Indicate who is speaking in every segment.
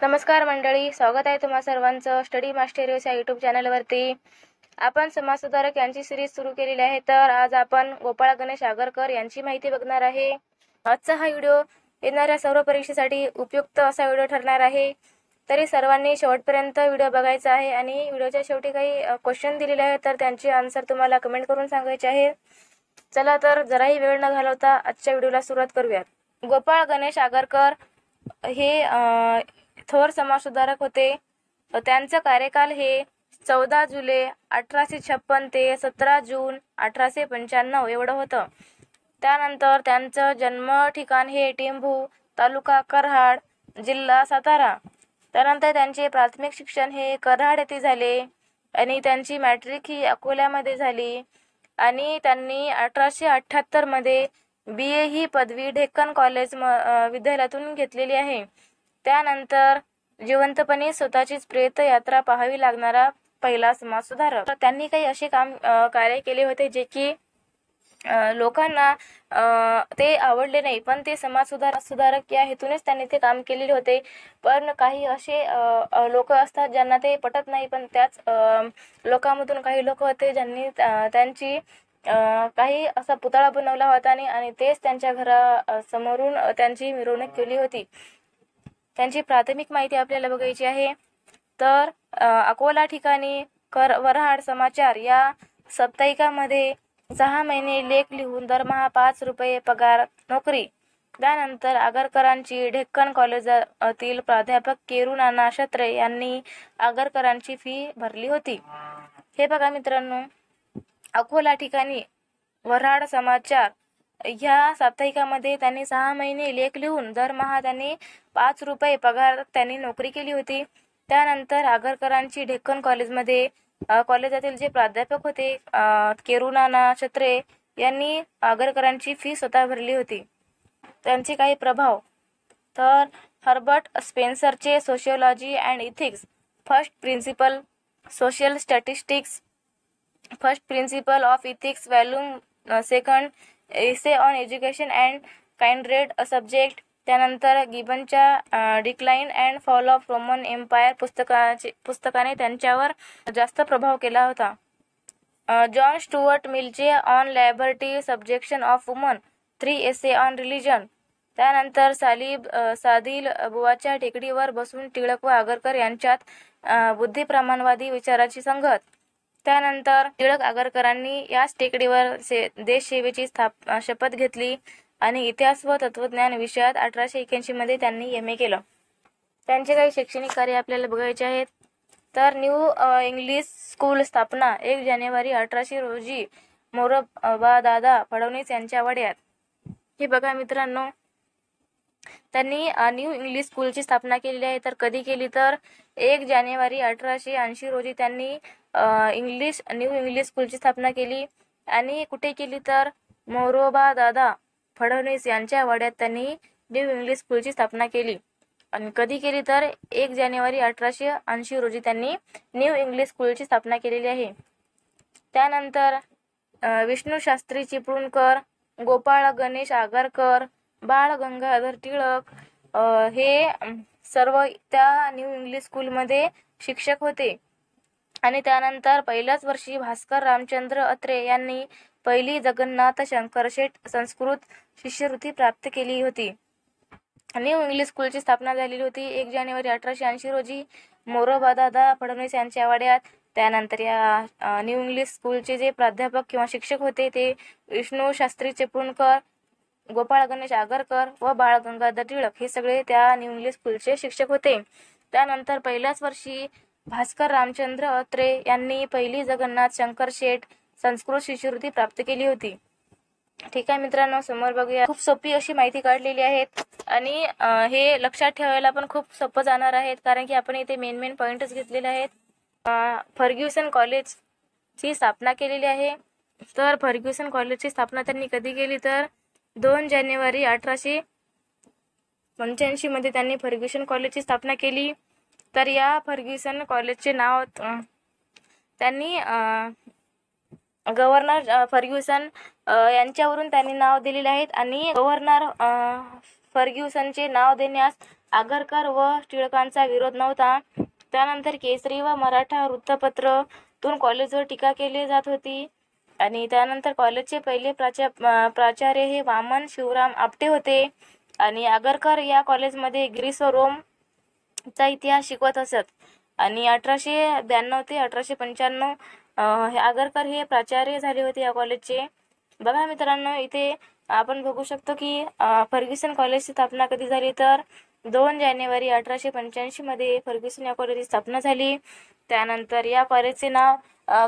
Speaker 1: नमस्कार मंडळी, स्वागत आहे तुम्हा सर्वांचं स्टडी मास्टर्स या यूट्यूब चॅनलवरती। आपण समाजसुधारक यांची सिरीज सुरू केलेली आहे। तर आज आपण गोपाळ गणेश आगरकर यांची माहिती बघणार आहे। आजचा हा व्हिडिओ येणाऱ्या सर्व परीक्षेसाठी उपयुक्त असा व्हिडिओ ठरणार आहे। तरी सर्वांनी शेवटपर्यंत व्हिडिओ बघायचा आहे आणि व्हिडिओच्या शेवटी काही क्वेश्चन दिलेले आहेत तर त्यांचे आन्सर तुम्हाला कमेंट करून सांगायचे आहे। चला तर जराही वेळ न घालवता आजच्या व्हिडिओला सुरुवात करूयात। गोपाळ गणेश आगरकर हे थोर समाजसुधारक होते। त्यांचा कार्यकाल हे 14 जुलै 1856 ते 17 जून 1895 एवढं होतं। त्यानंतर त्यांचं जन्म ठिकाण हे टेंभू, तालुका कराड, जिल्हा सातारा। त्यानंतर त्यांचे प्राथमिक शिक्षण हे कराड येथे झाले आणि त्यांची मॅट्रिक ही अकोल्यामध्ये झाली आणि त्यांनी 1878 मध्ये BA ही पदवी डेक्कन कॉलेज विद्यालयातून घेतलेली आहे। त्यानंतर जिवंतपणे स्वतःचीच प्रेत यात्रा पाहावी लागणारा पहिला समाजसुधारक। त्यांनी काही असे कार्य केले होते जे की लोकांना ते आवडले नाही, पण ते समाजसुधारक या हेतूनच त्यांनी ते काम केलेले होते। पण काही असे लोक असतात ज्यांना ते पटत नाही, पण त्याच लोकांमधून काही लोक होते ज्यांनी त्यांची काही असा पुतळा बनवला होता आणि तेच त्यांच्या घरासमोरून त्यांची मिरवणूक केली होती। त्यांची प्राथमिक माहिती आपल्याला बघायची आहे। तर अकोला ठिकाणी वऱ्हाड समाचार या साप्ताहिकामध्ये 6 महिने लेख लिहून दरमहा 5 रुपये पगार नोकरी। त्यानंतर आगरकरांची डेक्कन कॉलेजातील प्राध्यापक केरुनाना क्षत्रे यांनी आगरकरांची फी भरली होती। हे बघा मित्रांनो, अकोला ठिकाणी वऱ्हाड समाचार ह्या साप्ताहिकामध्ये त्यांनी 6 महिने लेख लिहून दरमहा त्यांनी 5 रुपये पगार त्यांनी नोकरी केली होती। त्यानंतर आगरकरांची डेक्कन कॉलेजातील जे प्राध्यापक होते केरुनाना क्षत्रे यांनी आगरकरांची फी स्वतः भरली होती। त्यांचे काही प्रभाव तर हर्बर्ट स्पेन्सरचे sociology and ethics, first principle social statistics, first principle of ethics volume 2, essay on education and kindred subject. त्यानंतर गिबनच्या decline and fall of Roman empire पुस्तकाने त्यांच्यावर जास्त प्रभाव केला होता। जॉन स्टुअर्ट मिलचे on liberty subjection of woman, 3 essay on religion. त्यानंतर सादिल बुवाच्या टेकडीवर बसून टिळक व आगरकर यांच्यात बुद्धिप्रमाणवादी विचाराची संगत। त्यानंतर टिळक आगरकरांनी याच टेकडीवर देशसेवेची शपथ घेतली आणि इतिहास व तत्वज्ञान विषयात 1881 मध्ये त्यांनी MA केलं। त्यांचे काही शैक्षणिक कार्य आपल्याला बघायचे आहेत। तर न्यू इंग्लिश स्कूल स्थापना 1 जानेवारी 1800 रोजी मोरोबादादा फडणवीस यांच्या वाड्यात। हे बघा मित्रांनो, त्यांनी न्यू इंग्लिश स्कूलची स्थापना केलेली आहे। तर कधी केली तर 1 जानेवारी 1880 रोजी त्यांनी न्यू इंग्लिश स्कूलची स्थापना केली आणि कुठे केली तर मोरोबादादा फडणवीस यांच्या वाड्यात त्यांनी न्यू इंग्लिश स्कूलची स्थापना केली। आणि कधी केली तर 1 जानेवारी 1880 रोजी त्यांनी न्यू इंग्लिश स्कूलची स्थापना केलेली आहे। त्यानंतर विष्णू शास्त्री चिपळूणकर, गोपाळ गणेश आगरकर, बाळ गंगाधर टिळक हे सर्व त्या न्यू इंग्लिश स्कूलमध्ये शिक्षक होते। आणि त्यानंतर पहिल्याच वर्षी भास्कर रामचंद्र अत्रे यांनी पहिली जगन्नाथ शंकरशेठ संस्कृत शिष्यवृत्ती प्राप्त केली होती। न्यू इंग्लिश स्कूलची स्थापना झालेली होती 1 जानेवारी 1880 रोजी मोरोबादादा फडणवीस यांच्या वाड्यात। त्यानंतर या न्यू इंग्लिश स्कूलचे जे प्राध्यापक किंवा शिक्षक होते ते विष्णू शास्त्री चिपळूणकर, गोपाळ गणेश आगरकर व बाळ गंगाधर टिळक हे सगळे त्या न्यू इंग्लिश स्कूलचे शिक्षक होते। त्यानंतर पहिल्याच वर्षी भास्कर रामचंद्र अत्रे यांनी पहिली जगन्नाथ शंकरशेठ संस्कृत शिष्यवृत्ती प्राप्त केली होती। ठीक आहे मित्रांनो, समोर बघूया। खूप सोपी अशी माहिती काढलेली आहे आणि हे लक्षात ठेवायला पण खूप सोपं जाणार आहेत, कारण की आपण इथे मेन पॉइंटच घेतलेले आहेत। फर्ग्युसन कॉलेजची स्थापना केलेली आहे। तर फर्ग्युसन कॉलेजची स्थापना त्यांनी कधी केली तर 2 जानेवारी 1885 मध्ये त्यांनी फर्ग्युसन कॉलेजची स्थापना केली। तर या फर्ग्युसन कॉलेजचे नाव त्यांनी गव्हर्नर फर्ग्युसन यांच्यावरून त्यांनी नाव दिलेले आहेत आणि गव्हर्नर फर्ग्युसनचे नाव देण्यास आगरकर व टिळकांचा विरोध नव्हता. त्यानंतर केसरी व मराठा वृत्तपत्रातून कॉलेजवर टीका केली जात होती. आणि त्यानंतर कॉलेजचे पहिले प्राचार्य हे वामन शिवराम आपटे होते. आणि आगरकर या कॉलेजमध्ये ग्रीस व रोमचा इतिहास शिकवत असत. आणि 1892 ते 1895 आगरकर हे प्राचार्य झाले होते या कॉलेजचे. बघा मित्रांनो, इथे आपण बघू शकतो की फर्ग्युसन कॉलेजची स्थापना कधी झाली तर 2 जानेवारी 1885 मध्ये फर्ग्युसन या कॉलेजची स्थापना झाली. त्यानंतर या कॉलेजचे नाव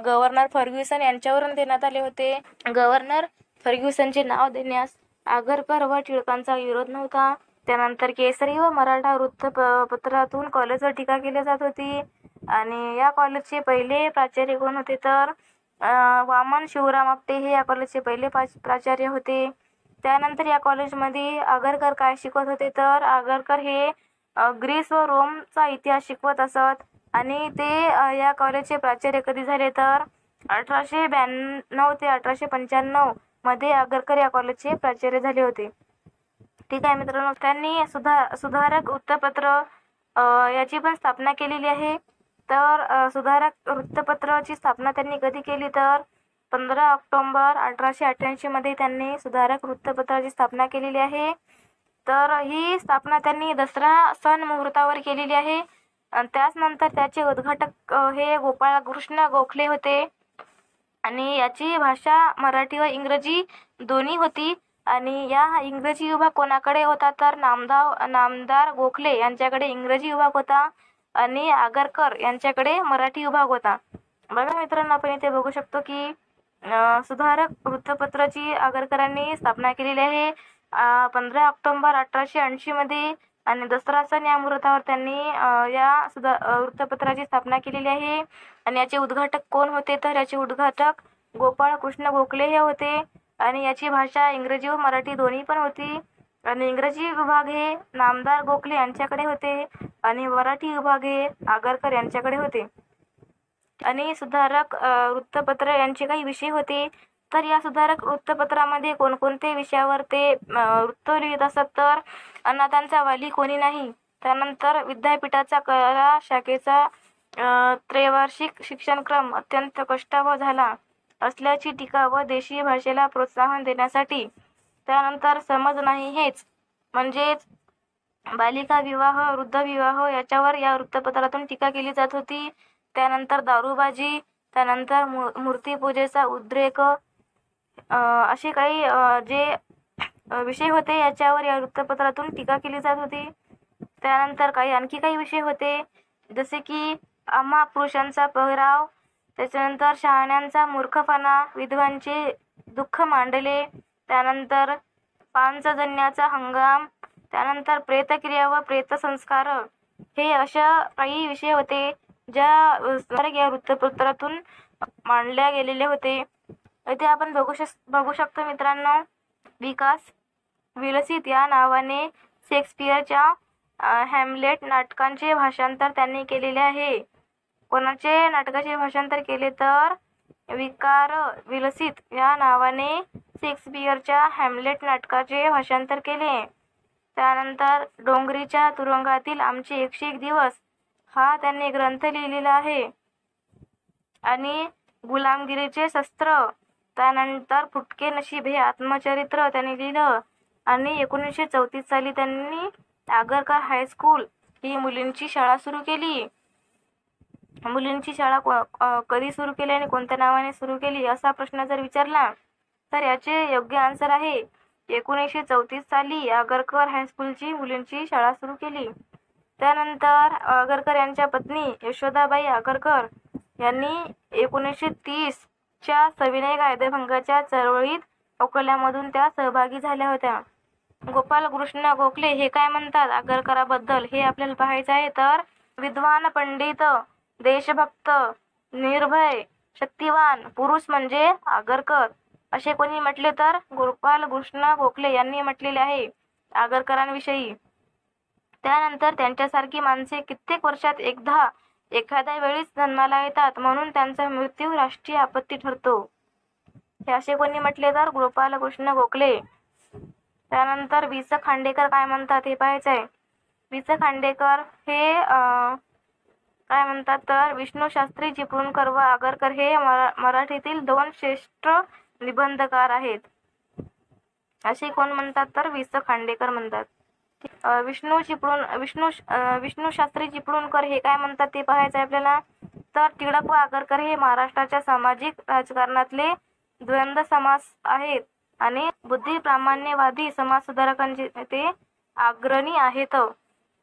Speaker 1: गव्हर्नर फर्ग्युसन यांच्यावरून देण्यात आले होते. गव्हर्नर फर्ग्युसनचे नाव देण्यास आगरकर व टिळकांचा विरोध नव्हता. त्यानंतर केसरी व मराठा वृत्तपत्रातून कॉलेजवर टीका केली जात होती. आणि या कॉलेजचे पहिले प्राचार्य कोण होते तर वामन शिवराम आपटे हे या कॉलेजचे पहिले प्राचार्य होते. त्यानंतर या कॉलेजमध्ये आगरकर काय शिकवत होते तर आगरकर हे ग्रीस व रोमचा इतिहास शिकवत असत. आणि ते या कॉलेजचे प्राचार्य कधी झाले तर 1892 ते 1895 मध्ये आगरकर या कॉलेजचे प्राचार्य झाले होते. ठीक आहे मित्रांनो, त्यांनी सुधारक वृत्तपत्र याची पण स्थापना केलेली आहे. तर सुधारक वृत्तपत्राची स्थापना त्यांनी कधी केली तर 15 ऑक्टोबर 1888 मध्ये त्यांनी सुधारक वृत्तपत्राची स्थापना केलेली आहे. तर ही स्थापना त्यांनी दसरा सण मुहूर्तावर केलेली आहे. त्याचनंतर त्याचे उद्घाटक हे गोपाळकृष्ण गोखले होते. आणि याची भाषा मराठी व इंग्रजी दोन्ही होती. आणि या इंग्रजी विभाग कोणाकडे होता तर नामदार गोखले यांच्याकडे इंग्रजी विभाग होता आणि आगरकर यांच्याकडे मराठी विभाग होता. बघा मित्रांनो, आपण इथे बघू शकतो की सुधारक वृत्तपत्राची आगरकरांनी स्थापना केलेली आहे 15 ऑक्टोबर 1880 मध्ये. आणि दसरा सण या मुहूर्तावर त्यांनी या वृत्तपत्राची स्थापना केलेली आहे. आणि याचे उद्घाटक कोण होते तर याचे उद्घाटक गोपाळकृष्ण गोखले हे होते. आणि याची भाषा इंग्रजी व मराठी दोन्ही पण होती. आणि इंग्रजी विभाग हे नामदार गोखले यांच्याकडे होते आणि मराठी विभाग हे आगरकर यांच्याकडे होते. आणि सुधारक वृत्तपत्र यांचे काही विषय होते. तर या सुधारक वृत्तपत्रामध्ये कोणकोणते विषयावर ते वृत्त लिहित असत तर अनाथांचा वाली कोणी नाही, त्यानंतर विद्यापीठाचा कला शाखेचा त्रैवार्षिक शिक्षणक्रम अत्यंत कष्टावह झाला असल्याची टीका व देशी भाषेला प्रोत्साहन देण्यासाठी, त्यानंतर समज नाही हेच म्हणजेच बालिका विवाह वृद्ध विवाह याच्यावर या वृत्तपत्रातून टीका केली जात होती. त्यानंतर दारूबाजी, त्यानंतर मूर्तिपूजेचा उद्रेक असे काही जे विषय होते याच्यावर या वृत्तपत्रातून टीका केली जात होती. त्यानंतर आणखी काही विषय होते जसे की आम्हा पुरुषांचा पेहराव, त्याच्यानंतर शहाण्यांचा मूर्खपणा, विधवांचे दुःख मांडले, त्यानंतर पांचजन्याचा हंगाम, त्यानंतर व प्रेतसंस्कार हे अशा काही विषय होते ज्या या वृत्तपत्रातून मांडल्या गेलेले होते. इथे आपण बघू शकतो मित्रांनो, विकास विलसित या नावाने शेक्सपियरच्या हॅमलेट नाटकांचे भाषांतर त्यांनी केलेले आहे. कोणाचे नाटकाचे भाषांतर केले तर विकार विलसित या नावाने शेक्सपियरच्या हॅमलेट नाटकाचे भाषांतर केले. त्यानंतर डोंगरीच्या तुरुंगातील आमचे 101 दिवस हा त्यांनी ग्रंथ लिहिलेला आहे. आणि गुलामगिरीचे शस्त्र, त्यानंतर फुटके नशीब हे आत्मचरित्र त्यांनी लिहिलं. आणि 1934 साली त्यांनी आगरकर हायस्कूल ही मुलींची शाळा सुरू केली. मुलींची शाळा कधी सुरू केली आणि कोणत्या नावाने सुरू केली असा प्रश्न जर विचारला तर याचे योग्य आन्सर आहे 1934 साली आगरकर हायस्कूलची मुलींची शाळा सुरू केली. त्यानंतर आगरकर यांच्या पत्नी यशोदाबाई आगरकर यांनी 1930 च्या सविनय कायदेभंगाच्या चळवळीत अकोल्यामधून त्या सहभागी झाल्या होत्या. गोपाळकृष्ण गोखले हे काय म्हणतात आगरकराबद्दल हे आपल्याला पाहायचं आहे. तर विद्वान, पंडित, देशभक्त, निर्भय, शक्तिवान पुरुष म्हणजे आगरकर असे कोणी म्हटले तर गोपाळकृष्ण गोखले यांनी म्हटलेले आहे आगरकरांविषयी. त्यानंतर त्यांच्यासारखी माणसे कित्येक वर्षात एखाद्या वेळीच जन्माला येतात म्हणून त्यांचा मृत्यू राष्ट्रीय आपत्ती ठरतो हे असे कोणी म्हटले तर गोपाळकृष्ण गोखले. त्यानंतर वि. स. खांडेकर काय म्हणतात हे पाहायचं आहे. वि स खांडेकर हे काय म्हणतात तर विष्णू शास्त्री चिपळूणकर व आगरकर हे मराठीतील 2 श्रेष्ठ निबंधकार आहेत. असे कोण म्हणतात तर वि स खांडेकर म्हणतात. विष्णू शास्त्री चिपळूणकर हे काय म्हणतात ते पाहायचं आहे आपल्याला. तर टिळक व आगरकर हे महाराष्ट्राच्या सामाजिक राजकारणातले द्वंद्व समास आहेत आणि बुद्धिप्रामाण्यवादी समाजसुधारकांचे ते अग्रणी आहेत.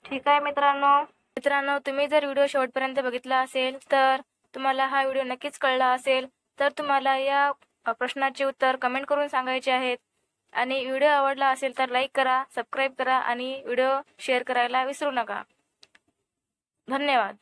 Speaker 1: ठीक आहे मित्रांनो, तुम्ही जर व्हिडिओ शेवटपर्यंत बघितला असेल तर तुम्हाला हा व्हिडिओ नक्कीच कळला असेल. तर तुम्हाला या प्रश्नाचे उत्तर कमेंट करून सांगायचे आहेत. आणि व्हिडिओ आवडला असेल तर लाईक करा, सबस्क्राईब करा आणि व्हिडिओ शेअर करायला विसरू नका. धन्यवाद.